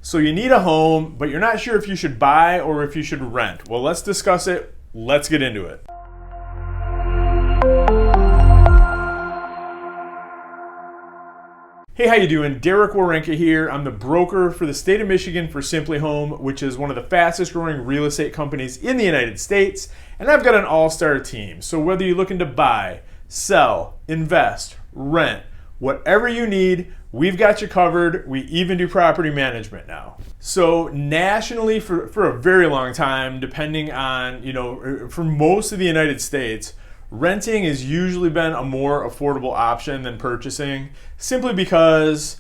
So you need a home, but you're not sure if you should buy or if you should rent. Well, let's discuss it. Let's get into it. Hey, how you doing? Werenka here. I'm the broker for the state of Michigan for Simply Home, which is one of the fastest growing real estate companies in the United States. And I've got an all-star team. So whether you're looking to buy, sell, invest, rent, whatever you need, we've got you covered. We even do property management now. So nationally for a very long time, depending on, for most of the United States, renting has usually been a more affordable option than purchasing, simply because,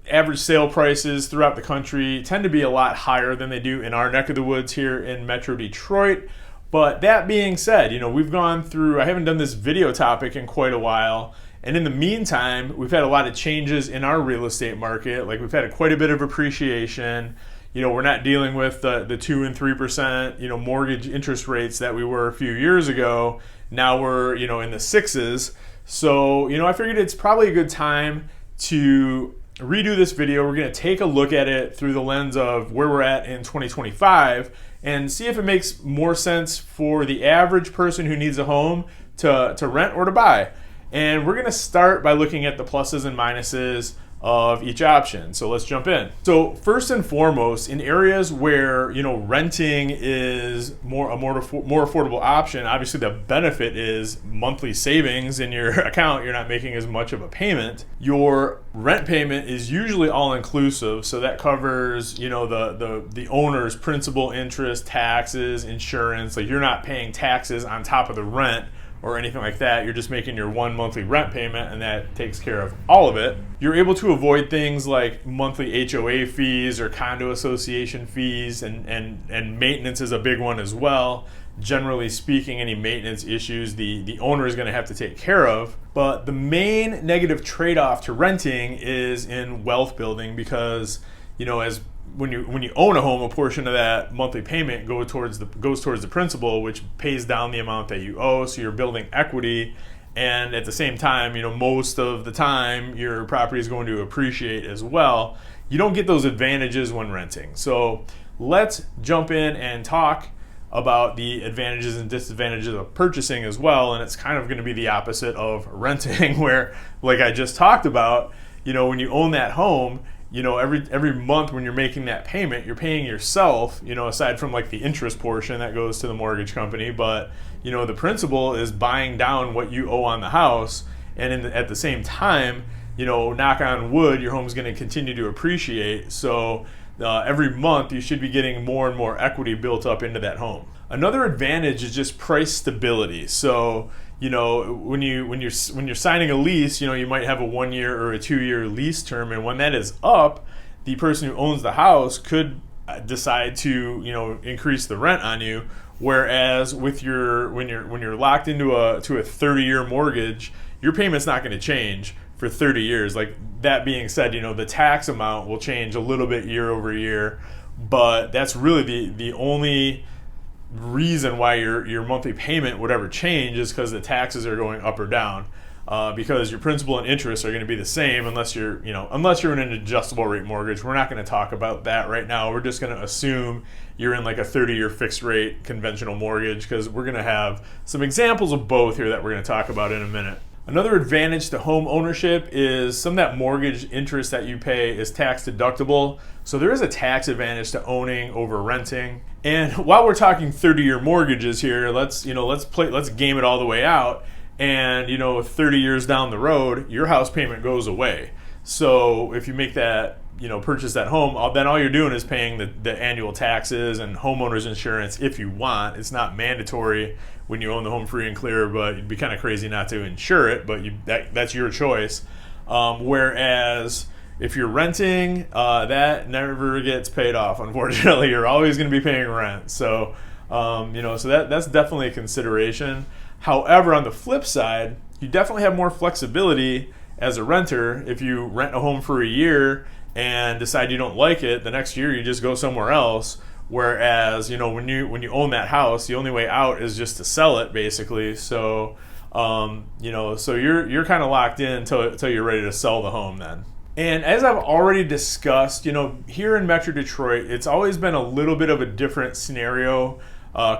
average sale prices throughout the country tend to be a lot higher than they do in our neck of the woods here in Metro Detroit. But that being said, we've gone through, I haven't done this video topic in quite a while. And in the meantime, we've had a lot of changes in our real estate market. Like we've had quite a bit of appreciation. We're not dealing with the 2 and 3%, mortgage interest rates that we were a few years ago. Now we're, in the 6s. So, I figured it's probably a good time to redo this video. We're going to take a look at it through the lens of where we're at in 2025 and see if it makes more sense for the average person who needs a home to rent or to buy. And we're going to start by looking at the pluses and minuses of each option. So let's jump in. So first and foremost, in areas where renting is a more affordable option, obviously the benefit is monthly savings in your account. You're not making as much of a payment. Your rent payment is usually all inclusive, so that covers the owner's principal, interest, taxes, insurance. Like you're not paying taxes on top of the rent or anything like that. You're just making your one monthly rent payment, and that takes care of all of it. You're able to avoid things like monthly HOA fees or condo association fees, and maintenance is a big one as well. Generally speaking, any maintenance issues the owner is going to have to take care of. But the main negative trade-off to renting is in wealth building, because when you own a home, a portion of that monthly payment goes towards the principal, which pays down the amount that you owe. So you're building equity, and at the same time, most of the time your property is going to appreciate as well. You don't get those advantages when renting. So let's jump in and talk about the advantages and disadvantages of purchasing as well. And it's kind of going to be the opposite of renting, where, like I just talked about, when you own that home, every month when you're making that payment, you're paying yourself, aside from like the interest portion that goes to the mortgage company. But, the principal is buying down what you owe on the house. And at the same time, knock on wood, your home's going to continue to appreciate. So every month you should be getting more and more equity built up into that home. Another advantage is just price stability. So, when you're signing a lease, you might have a 1 year or a 2 year lease term, and when that is up, the person who owns the house could decide to increase the rent on you. Whereas when you're locked into a 30-year mortgage, your payment's not going to change for 30 years. Like that being said, the tax amount will change a little bit year over year, but that's really the only reason why your monthly payment would ever change is because the taxes are going up or down, because your principal and interest are going to be the same unless you're in an adjustable rate mortgage. We're not going to talk about that right now. We're just going to assume you're in like a 30-year fixed rate conventional mortgage, because we're going to have some examples of both here that we're going to talk about in a minute. Another advantage to home ownership is some of that mortgage interest that you pay is tax deductible. So there is a tax advantage to owning over renting. And while we're talking 30-year mortgages here, let's game it all the way out. And 30 years down the road, your house payment goes away. So if you make that, purchase that home, then all you're doing is paying the annual taxes and homeowners insurance if you want. It's not mandatory when you own the home free and clear, but it'd be kind of crazy not to insure it, but that's your choice. Whereas if you're renting, that never gets paid off, unfortunately. You're always going to be paying rent. So, so that's definitely a consideration. However, on the flip side, you definitely have more flexibility as a renter. If you rent a home for a year and decide you don't like it, the next year you just go somewhere else. Whereas, when you own that house, the only way out is just to sell it, basically. So, so you're kind of locked in until you're ready to sell the home then. And as I've already discussed, here in Metro Detroit, it's always been a little bit of a different scenario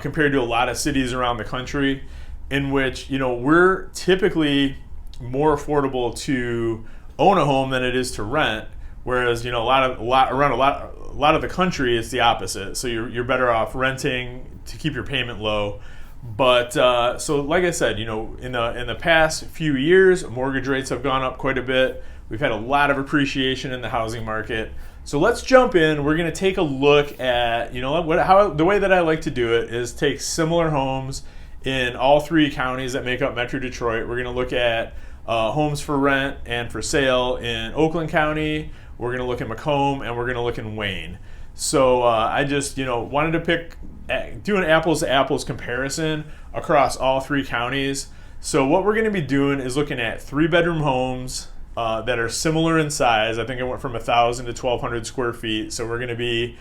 compared to a lot of cities around the country, in which we're typically more affordable to own a home than it is to rent. Whereas a lot of the country, it's the opposite. So you're better off renting to keep your payment low. But so, like I said, in the past few years, mortgage rates have gone up quite a bit. We've had a lot of appreciation in the housing market. So let's jump in. We're going to take a look at the way that I like to do it is take similar homes in all three counties that make up Metro Detroit. We're going to look at homes for rent and for sale in Oakland County. We're going to look at Macomb, and we're going to look in Wayne. So I just wanted to do an apples to apples comparison across all three counties. So what we're going to be doing is looking at 3-bedroom homes that are similar in size. I think it went from 1,000 to 1,200 square feet. So we're going to be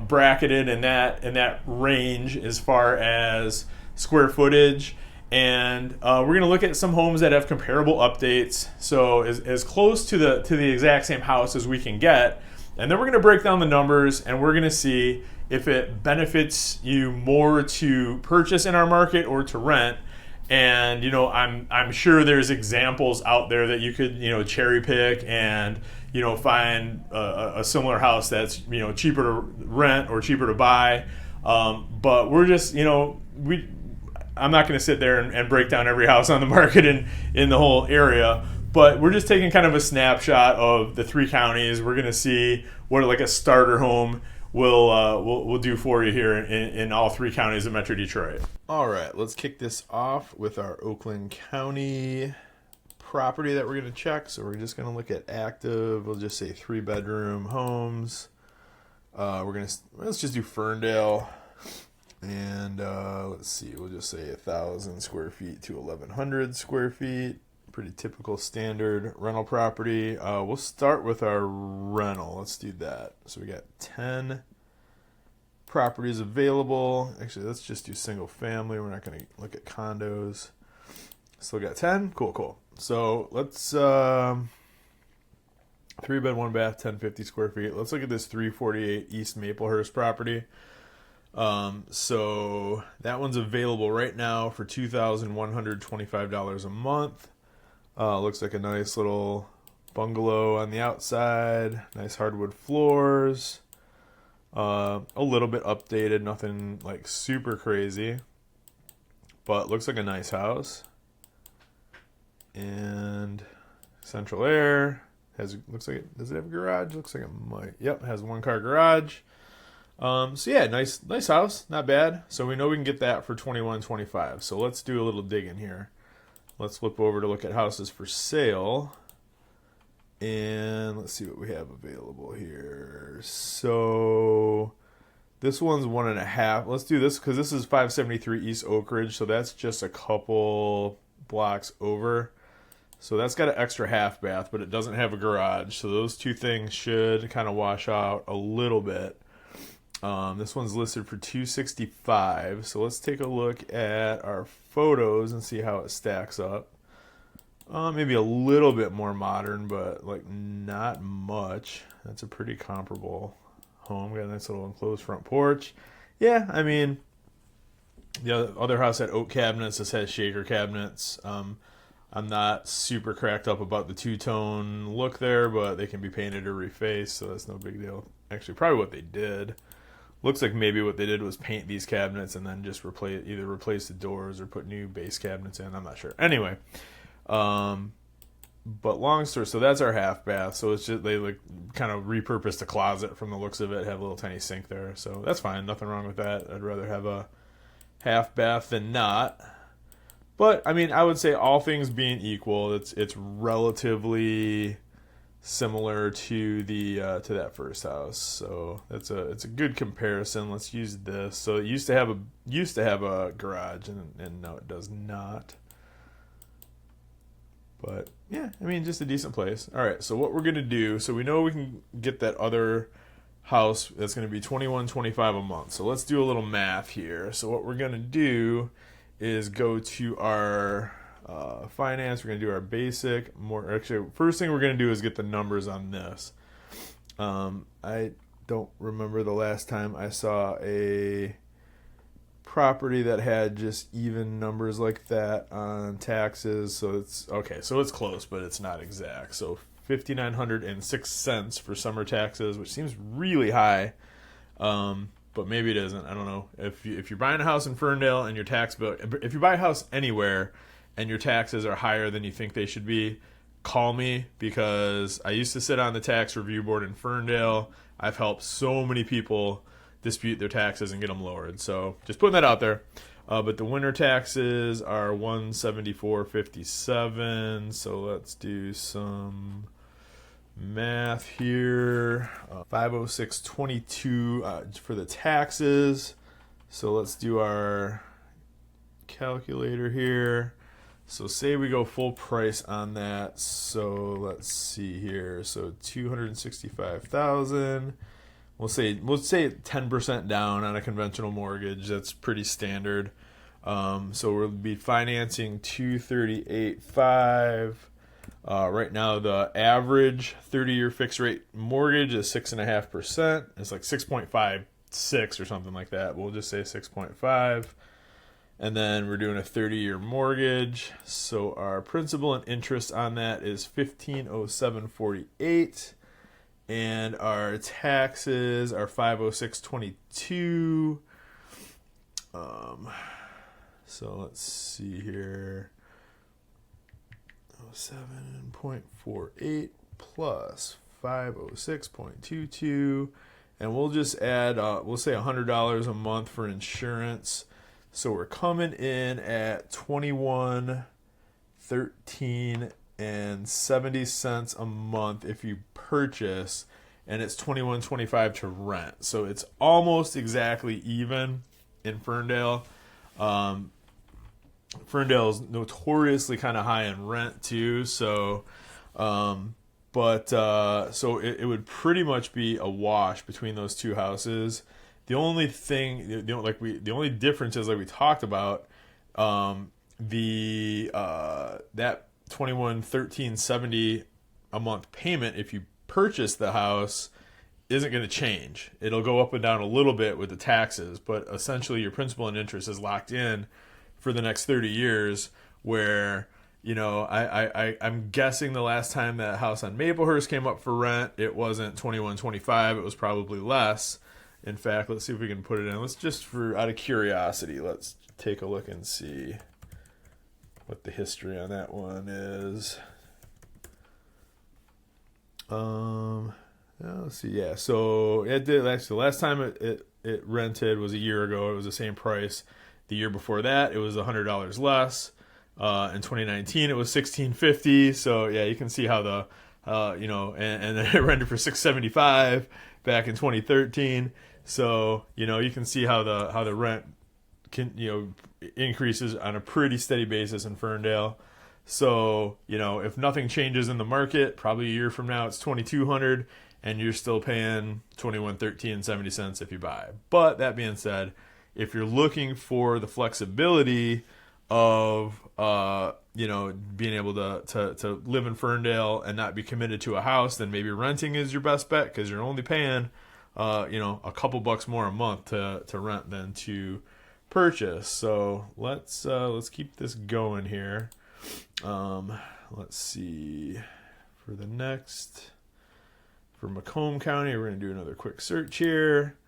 bracketed in that range as far as square footage. And we're going to look at some homes that have comparable updates, so as close to the exact same house as we can get. And then we're going to break down the numbers, and we're going to see if it benefits you more to purchase in our market or to rent. And I'm sure there's examples out there that you could cherry pick and find a similar house that's cheaper to rent or cheaper to buy. But we're just I'm not going to sit there and break down every house on the market in the whole area, but we're just taking kind of a snapshot of the three counties. We're going to see what like a starter home will do for you here in all three counties of Metro Detroit. All right, let's kick this off with our Oakland County property that we're going to check. So we're just going to look at active. We'll just say 3-bedroom homes. Let's just do Ferndale. And let's see, we'll just say 1,000 square feet to 1,100 square feet. Pretty typical standard rental property. We'll start with our rental. Let's do that. So we got 10 properties available. Actually, let's just do single family. We're not going to look at condos. Still got 10. Cool. So let's 3-bed, 1-bath, 1,050 square feet. Let's look at this 348 East Maplehurst property. So that one's available right now for $2,125 a month. Looks like a nice little bungalow on the outside, nice hardwood floors, a little bit updated, nothing like super crazy, but looks like a nice house. And central air, does it have a garage? Looks like it might. Yep, it has 1-car garage. So yeah, nice house, not bad. So we know we can get that for $2,125. So let's do a little digging here. Let's flip over to look at houses for sale, and let's see what we have available here. So this one's 1.5. Let's do this because this is 573 East Oak Ridge, so that's just a couple blocks over. So that's got an extra half bath, but it doesn't have a garage. So those two things should kind of wash out a little bit. This one's listed for $265. So let's take a look at our photos and see how it stacks up. Maybe a little bit more modern, but like not much. That's a pretty comparable home. Got a nice little enclosed front porch. Yeah, I mean, the other house had oak cabinets. This has shaker cabinets. I'm not super cracked up about the two-tone look there, but they can be painted or refaced, so that's no big deal. Actually, probably what they did. Looks like maybe what they did was paint these cabinets and then just either replace the doors or put new base cabinets in. I'm not sure. Anyway, but long story. So that's our half bath. So it's just they like kind of repurposed a closet from the looks of it. Have a little tiny sink there, so that's fine. Nothing wrong with that. I'd rather have a half bath than not. But I mean, I would say all things being equal, it's relatively similar to that first house. So it's a good comparison. Let's use this. So it used to have a garage, and no, it does not. But yeah, I mean, just a decent place. All right, so what we're gonna do, so we know we can get that other house that's gonna be $2,125 a month. So let's do a little math here. So what we're gonna do is go to our finance. We're going to do our basic. Actually, first thing we're going to do is get the numbers on this. I don't remember the last time I saw a property that had just even numbers like that on taxes. So it's okay. So it's close, but it's not exact. So $5,906 for summer taxes, which seems really high. But maybe it isn't. I don't know. If you're buying a house in Ferndale and your tax bill, if you buy a house anywhere and your taxes are higher than you think they should be, call me, because I used to sit on the tax review board in Ferndale. I've helped so many people dispute their taxes and get them lowered. So just putting that out there. But the winter taxes are $174.57. So let's do some math here. 506.22 for the taxes. So let's do our calculator here. So say we go full price on that. So let's see here. So 265,000. We'll say 10% down on a conventional mortgage. That's pretty standard. So we'll be financing 238.5. Right now, the average 30-year fixed rate mortgage is 6.5%. It's like 6.56 or something like that. We'll just say 6.5. And then we're doing a 30-year mortgage. So our principal and interest on that is $1,507.48. And our taxes are $506.22. So let's see here. 7.48 plus 506.22. And we'll just add, we'll say $100 a month for insurance. So we're coming in at $21.13.70 a month if you purchase, and it's $21.25 to rent. So it's almost exactly even in Ferndale. Ferndale is notoriously kind of high in rent too. So, so it would pretty much be a wash between those two houses. The only thing, the only difference is, like we talked about, that $21.13.70 a month payment, if you purchase the house, isn't going to change. It'll go up and down a little bit with the taxes, but essentially your principal and interest is locked in for the next 30 years. Where, I'm guessing the last time that house on Maplehurst came up for rent, it wasn't $21.25. It was probably less. In fact, let's see if we can put it in. Let's just, out of curiosity, let's take a look and see what the history on that one is. Let's see. Yeah, so it did. Actually, the last time it rented was a year ago. It was the same price. The year before that, it was $100 less. In 2019, it was $1,650. So yeah, you can see how the and then it rented for $675 back in 2013. So, you can see how the rent can, increases on a pretty steady basis in Ferndale. So, if nothing changes in the market, probably a year from now it's $2,200 and you're still paying $21.13.70 if you buy. But that being said, if you're looking for the flexibility of being able to live in Ferndale and not be committed to a house, then maybe renting is your best bet, because you're only paying a couple bucks more a month to rent than to purchase. So let's keep this going here. Let's see, for Macomb County, we're going to do another quick search here.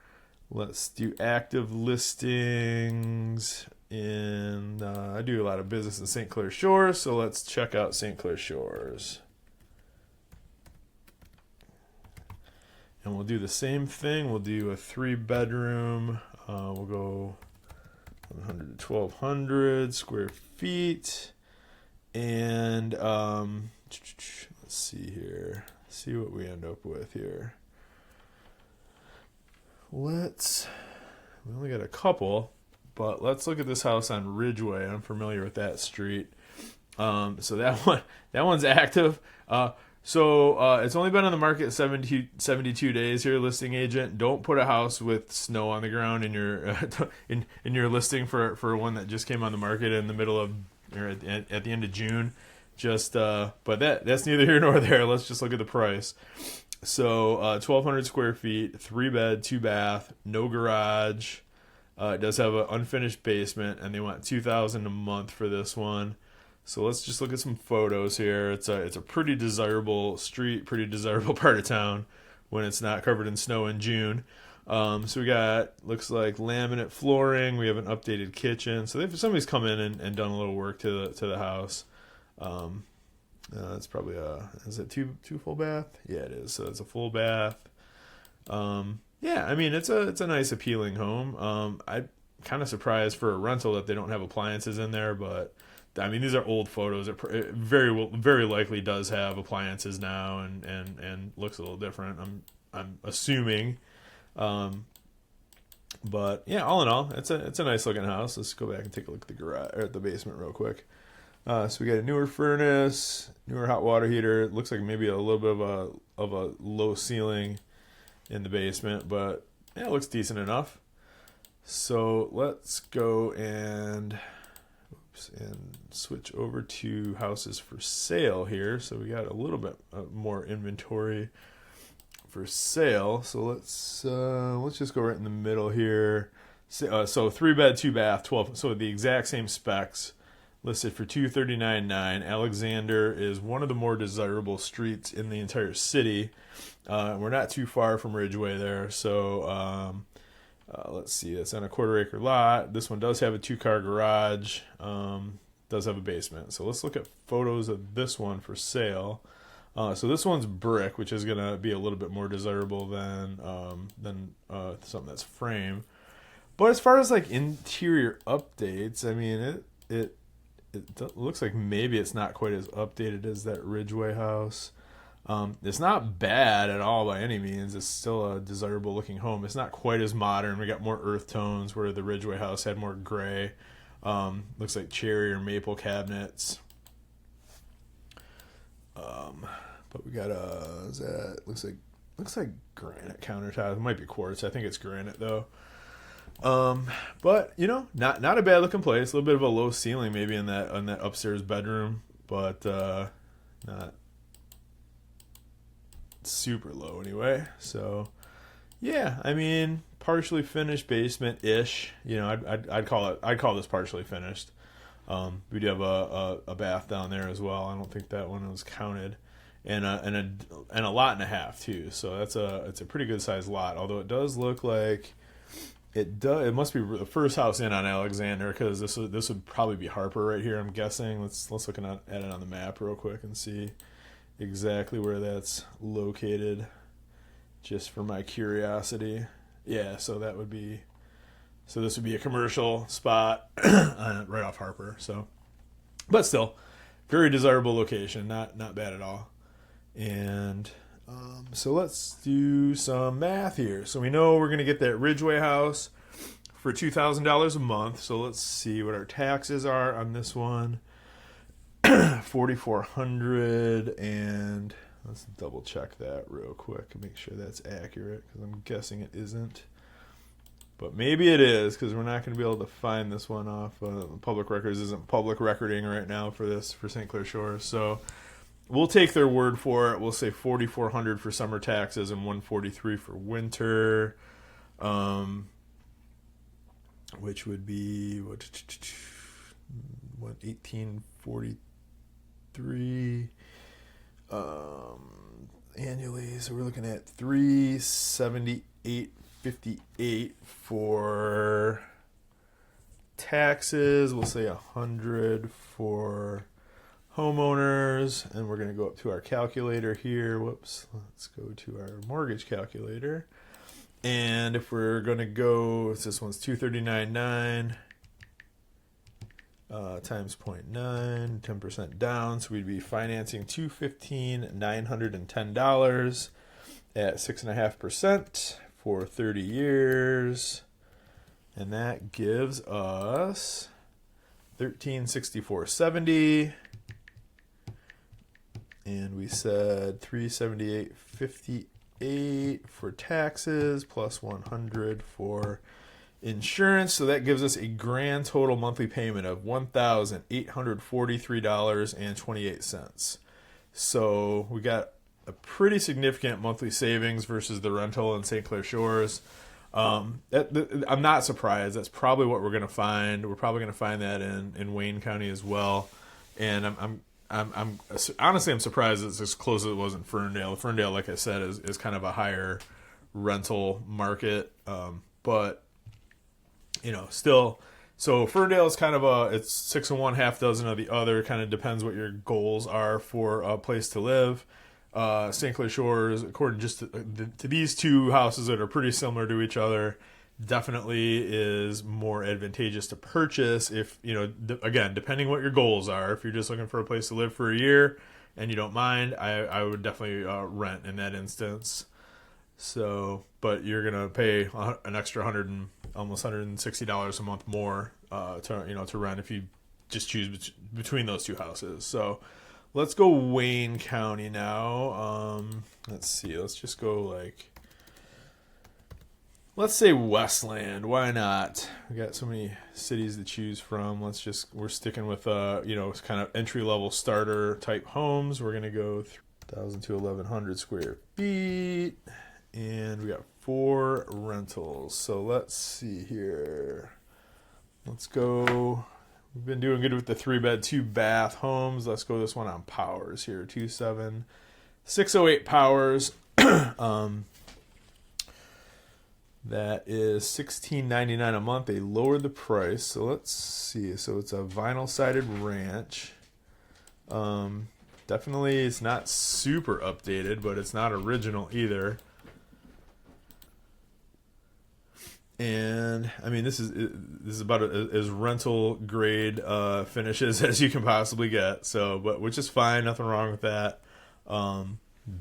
Let's do active listings in, I do a lot of business in St. Clair Shores, so let's check out St. Clair Shores. And we'll do the same thing. We'll do a 3-bedroom. We'll go 100 to 1,200 square feet. And let's see here. See what we end up with here. We only got a couple, but let's look at this house on Ridgeway. I'm familiar with that street. So that one's active. So it's only been on the market 72 days here, listing agent. Don't put a house with snow on the ground in your in your listing for one that just came on the market in the middle of or at the end of June. Just but that's neither here nor there. Let's just look at the price. So 1,200 square feet, 3 bed, 2 bath, no garage. It does have an unfinished basement, and they want $2,000 a month for this one. So let's just look at some photos here. It's a pretty desirable street, pretty desirable part of town when it's not covered in snow in June. So we got, looks like laminate flooring. We have an updated kitchen. So somebody's come in and done a little work to the house. It's probably is it two full bath? Yeah, it is. So it's a full bath. Yeah, I mean it's a nice appealing home. I'm kind of surprised for a rental that they don't have appliances in there, but I mean these are old photos. It very likely does have appliances now and looks a little different. I'm assuming. But yeah, all in all, it's a nice looking house. Let's go back and take a look at the garage or at the basement real quick. So we got a newer furnace, newer hot water heater. It looks like maybe a little bit of a low ceiling in the basement, but yeah, it looks decent enough. So let's go and switch over to houses for sale here. So we got a little bit more inventory for sale. So let's just go right in the middle here. So 3 bed, 2 bath, 12. So the exact same specs listed for $239,900. Alexander is one of the more desirable streets in the entire city. We're not too far from Ridgeway there. So let's see. It's on a 1/4 acre lot. This one does have a 2-car garage. Does have a basement. So let's look at photos of this one for sale. So this one's brick, which is going to be a little bit more desirable than something that's frame. But as far as like interior updates, I mean, it looks like maybe it's not quite as updated as that Ridgeway house. It's not bad at all by any means. It's still a desirable looking home. It's not quite as modern. We got more earth tones where the Ridgeway house had more gray. Looks like cherry or maple cabinets. But we got looks like granite countertops. It might be quartz. I think it's granite though. But not a bad looking place. A little bit of a low ceiling maybe on that upstairs bedroom, but not super low anyway. So yeah, I mean partially finished basement ish. I'd call this partially finished. We do have a bath down there as well. I don't think that one was counted, and a lot and a half too. So it's a pretty good sized lot. Although it does look like it must be the first house in on Alexander, because this would probably be Harper right here. I'm guessing. Let's look at it on the map real quick and see exactly where that's located, just for my curiosity. Yeah, so this would be a commercial spot right off Harper. So, but still, very desirable location. Not bad at all. And so let's do some math here. So we know we're going to get that Ridgeway house for $2,000 a month. So let's see what our taxes are on this one. $4,400, and let's double check that real quick and make sure that's accurate, because I'm guessing it isn't. But maybe it is, because we're not going to be able to find this one off. Public Records isn't public recording right now for St. Clair Shores. So we'll take their word for it. We'll say $4,400 for summer taxes and $143 for winter, which would be $1,843 annually. So we're looking at $378.58 for taxes. We'll say $100 for homeowners, and we're going to go up to our calculator here. Whoops. Let's go to our mortgage calculator. And if we're going to go, this one's $239,900 times 0.9, 10% down. So we'd be financing $215,910 at 6.5% for 30 years. And that gives us $1,364.70. And we said $378.58 for taxes plus $100 for insurance. So that gives us a grand total monthly payment of $1,843.28. So we got a pretty significant monthly savings versus the rental in St. Clair Shores. I'm not surprised. That's probably what we're going to find. We're probably going to find that in Wayne County as well. And I'm honestly, I'm surprised it's as close as it was in Ferndale. Ferndale, like I said, is kind of a higher rental market, but still. So Ferndale is kind of it's 6 of one, half dozen of the other. Kind of depends what your goals are for a place to live. St. Clair Shores, according just to these two houses that are pretty similar to each other, definitely is more advantageous to purchase if, again, depending what your goals are. If you're just looking for a place to live for a year and you don't mind, I would definitely rent in that instance. So, but you're going to pay an extra almost $160 a month more to rent if you just choose between those two houses. So let's go Wayne County now. Let's see. Let's just go let's say Westland. Why not? We got so many cities to choose from. We're sticking with kind of entry level starter type homes. We're gonna go 1,000 to 1,100 square feet, and we got 4 rentals. So let's see here. Let's go. We've been doing good with the 3-bed, 2-bath homes. Let's go this one on Powers here. 27608 Powers. That is $16.99 a month. They lowered the price. So let's see. So it's a vinyl sided ranch. Definitely it's not super updated, but it's not original either. And I mean, this is about as rental grade finishes as you can possibly get. So, which is fine, nothing wrong with that.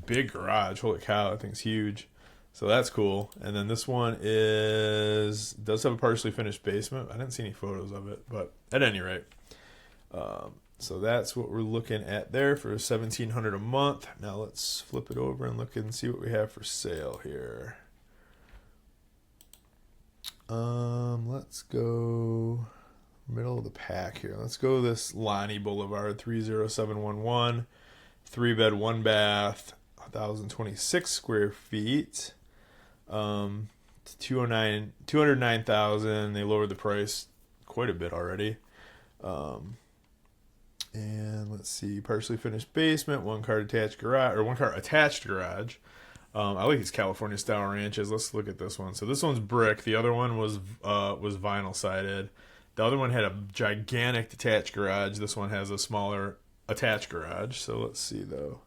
Big garage, holy cow, that thing's huge. So that's cool. And then this one does have a partially finished basement. I didn't see any photos of it, but at any rate, so that's what we're looking at there for $1,700 a month. Now let's flip it over and look and see what we have for sale here. Let's go middle of the pack here. Let's go this Lonnie Boulevard, 30711, 3-bed, 1-bath, 1,026 square feet. 209,000. They lowered the price quite a bit already. And let's see, partially finished basement, 1-car attached garage. I like these California style ranches. Let's look at this one. So this one's brick. The other one was vinyl sided. The other one had a gigantic detached garage. This one has a smaller attached garage. So let's see though.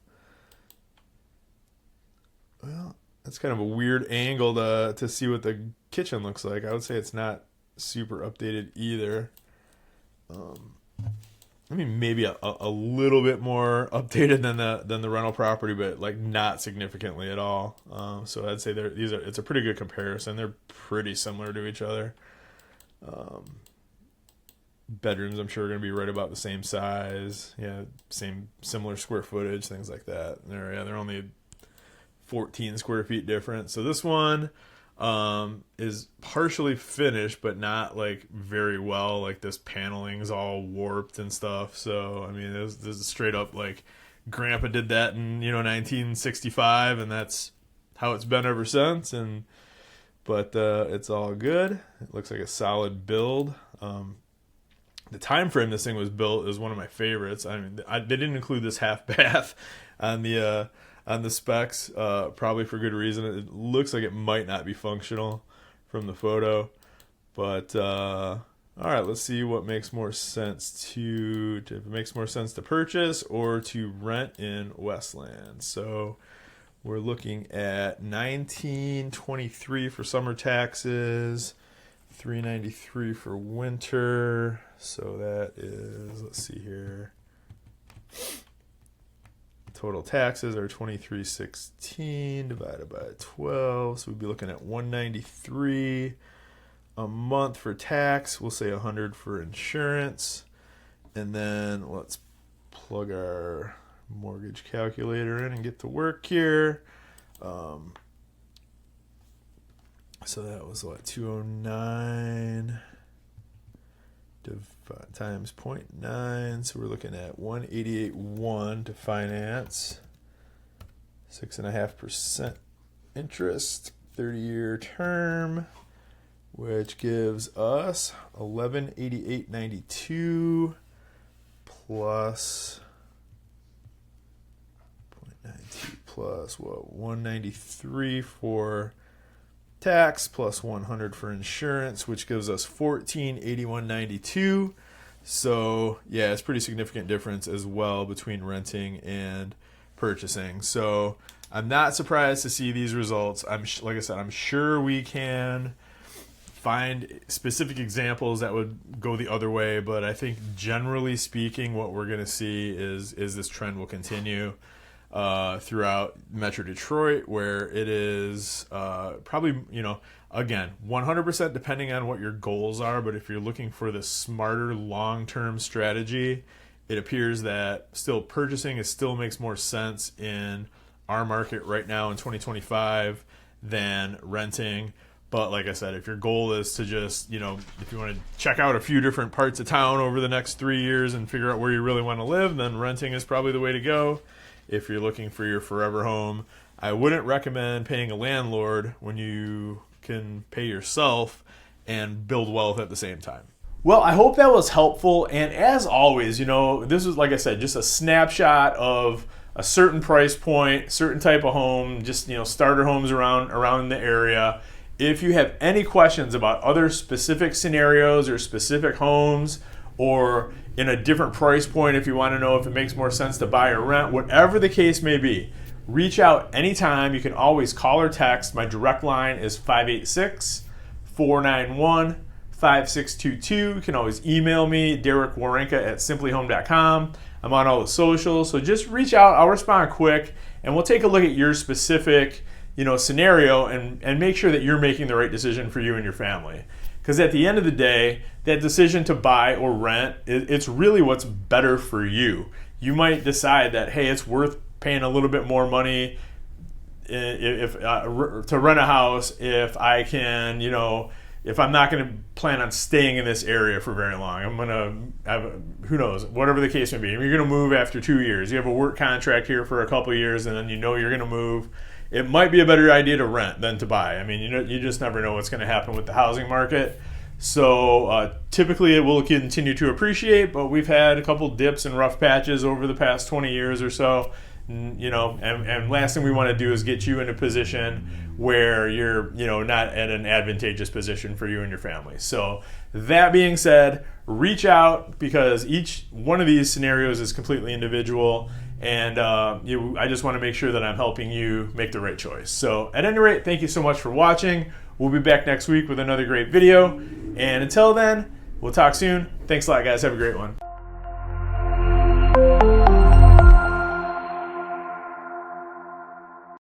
Well, that's kind of a weird angle to see what the kitchen looks like. I would say it's not super updated either. I mean, maybe a little bit more updated than the rental property, but not significantly at all. So I'd say it's a pretty good comparison. They're pretty similar to each other. Bedrooms, I'm sure, are going to be right about the same size. Yeah, similar square footage, things like that. They're only 14 square feet different. So this one is partially finished, but not very well. This paneling's all warped and stuff. So I mean, this is straight up Grandpa did that in 1965, and that's how it's been ever since. But it's all good. It looks like a solid build. The time frame this thing was built is one of my favorites. I mean, they didn't include this half bath on the specs, probably for good reason. It looks like it might not be functional from the photo, but all right, let's see what makes more sense if it makes more sense to purchase or to rent in Westland. So we're looking at $1,923 for summer taxes, $393 for winter. So that is, let's see here. Total taxes are $2,316 divided by 12. So we'd be looking at $193 a month for tax. We'll say $100 for insurance. And then let's plug our mortgage calculator in and get to work here. So that was what, 209 times 0.9. So we're looking at 188.1 to finance, 6.5% interest, 30-year term, which gives us 1188.92 plus 0.92 plus what, 193 for tax plus 100 for insurance, which gives us 1481.92. So yeah, it's pretty significant difference as well between renting and purchasing. So I'm not surprised to see these results. Like I said, I'm sure we can find specific examples that would go the other way, but I think generally speaking, what we're going to see is this trend will continue throughout Metro Detroit, where it is probably, again, 100% depending on what your goals are. But if you're looking for the smarter long-term strategy, it appears that still purchasing still makes more sense in our market right now in 2025 than renting. But like I said, if your goal is to just, if you want to check out a few different parts of town over the next 3 years and figure out where you really want to live, then renting is probably the way to go. If you're looking for your forever home, I wouldn't recommend paying a landlord when you can pay yourself and build wealth at the same time. Well, I hope that was helpful. And as always, this is, like I said, just a snapshot of a certain price point, certain type of home, just, starter homes around the area. If you have any questions about other specific scenarios or specific homes, or in a different price point, if you want to know if it makes more sense to buy or rent, whatever the case may be, reach out anytime. You can always call or text. My direct line is 586-491-5622. You can always email me, Werenka@simplyhome.com. I'm on all the socials, so just reach out. I'll respond quick, and we'll take a look at your specific scenario and make sure that you're making the right decision for you and your family. Because at the end of the day, that decision to buy or rent, it's really what's better for you. You might decide that, hey, it's worth paying a little bit more money to rent a house if I can, if I'm not going to plan on staying in this area for very long. I'm going to have, who knows, whatever the case may be. You're going to move after 2 years. You have a work contract here for a couple of years, and then you're going to move. It might be a better idea to rent than to buy. I mean, you just never know what's going to happen with the housing market. So typically it will continue to appreciate, but we've had a couple dips and rough patches over the past 20 years or so. And last thing we want to do is get you in a position where you're, not at an advantageous position for you and your family. So that being said, reach out, because each one of these scenarios is completely individual. And I just want to make sure that I'm helping you make the right choice. So at any rate, thank you so much for watching. We'll be back next week with another great video. And until then, we'll talk soon. Thanks a lot, guys. Have a great one.